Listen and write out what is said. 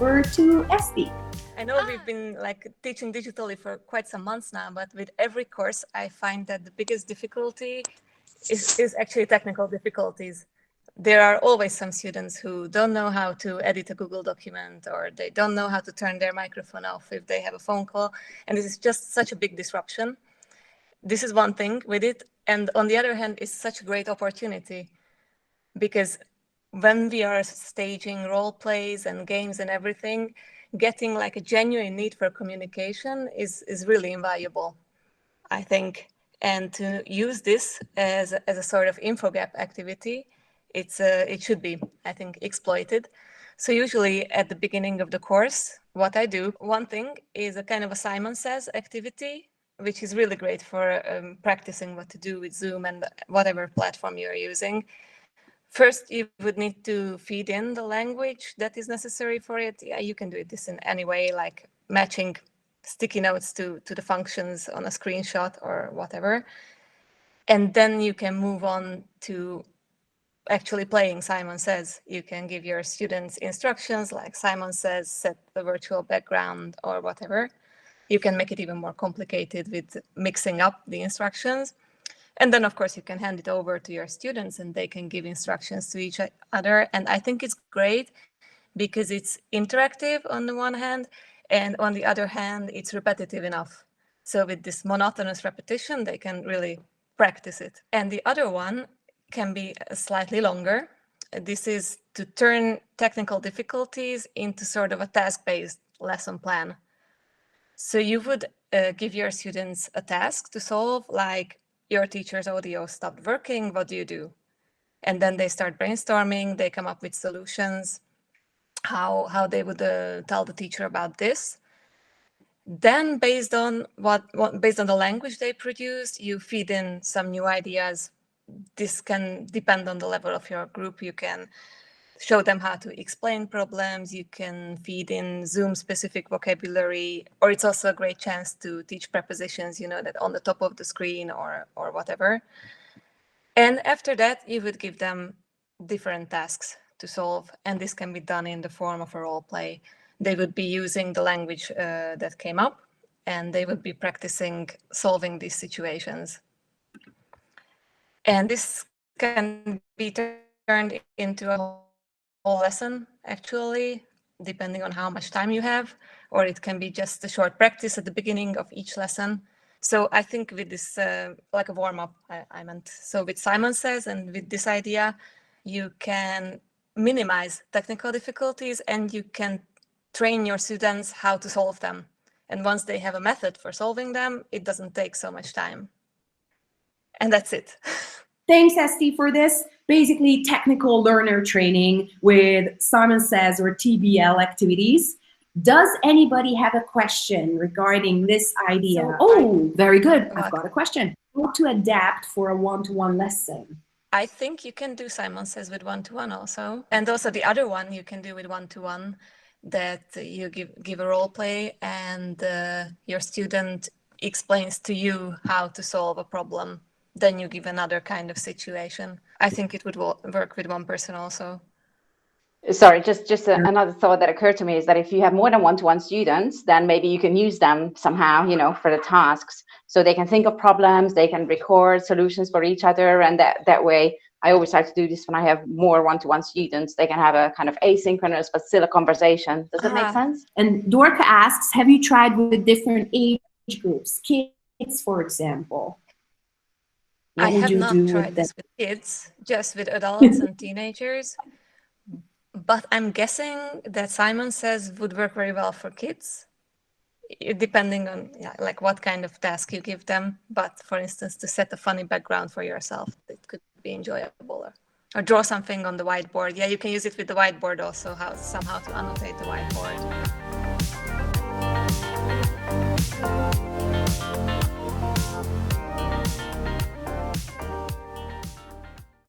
over to Esti. I know we've been teaching digitally for quite some months now, but with every course, I find that the biggest difficulty is actually technical difficulties. There are always some students who don't know how to edit a Google document, or they don't know how to turn their microphone off if they have a phone call. And this is just such a big disruption. This is one thing with it. And on the other hand, it's such a great opportunity, because when we are staging role plays and games and everything, getting a genuine need for communication is really invaluable, I think. And to use this as a sort of infogap activity, it should be, I think, exploited. So usually at the beginning of the course, what I do, one thing is a kind of a Simon Says activity, which is really great for practicing what to do with Zoom and whatever platform you're using. First, you would need to feed in the language that is necessary for it. Yeah, you can do this in any way, like matching sticky notes to the functions on a screenshot or whatever. And then you can move on to actually playing Simon Says. You can give your students instructions like Simon Says, set the virtual background or whatever. You can make it even more complicated with mixing up the instructions. And then, of course, you can hand it over to your students and they can give instructions to each other. And I think it's great because it's interactive on the one hand, and on the other hand, it's repetitive enough. So with this monotonous repetition, they can really practice it. And the other one can be slightly longer. This is to turn technical difficulties into sort of a task-based lesson plan. So you would give your students a task to solve, like, your teacher's audio stopped working, what do you do? And then they start brainstorming, they come up with solutions, how they would tell the teacher about this. Then based on based on the language they produce, you feed in some new ideas. This can depend on the level of your group. You can show them how to explain problems. You can feed in Zoom-specific vocabulary, or it's also a great chance to teach prepositions, that on the top of the screen or whatever. And after that, you would give them different tasks to solve, and this can be done in the form of a role play. They would be using the language that came up, and they would be practicing solving these situations. And this can be turned into a whole lesson, actually, depending on how much time you have, or it can be just a short practice at the beginning of each lesson. So I think with this, like a warm-up, I meant. So with Simon Says and with this idea, you can minimize technical difficulties and you can train your students how to solve them. And once they have a method for solving them, it doesn't take so much time. And that's it. Thanks, Esti, for this. Basically, technical learner training with Simon Says or TBL activities. Does anybody have a question regarding this idea? Very good. I've got a question. How to adapt for a one-to-one lesson? I think you can do Simon Says with one-to-one also. And also the other one you can do with one-to-one, that you give a role play and your student explains to you how to solve a problem. Then you give another kind of situation. I think it would work with one person also. Sorry, just another thought that occurred to me is that if you have more than one-to-one students, then maybe you can use them somehow, for the tasks. So they can think of problems, they can record solutions for each other. And that way, I always try to do this when I have more one-to-one students. They can have a kind of asynchronous, but still a conversation. Does that make sense? And Dorka asks, have you tried with different age groups, kids, for example? I have not tried this with kids, just with adults and teenagers. But I'm guessing that Simon Says would work very well for kids, depending on what kind of task you give them. But for instance, to set a funny background for yourself, it could be enjoyable. Or draw something on the whiteboard. Yeah, you can use it with the whiteboard also, somehow to annotate the whiteboard.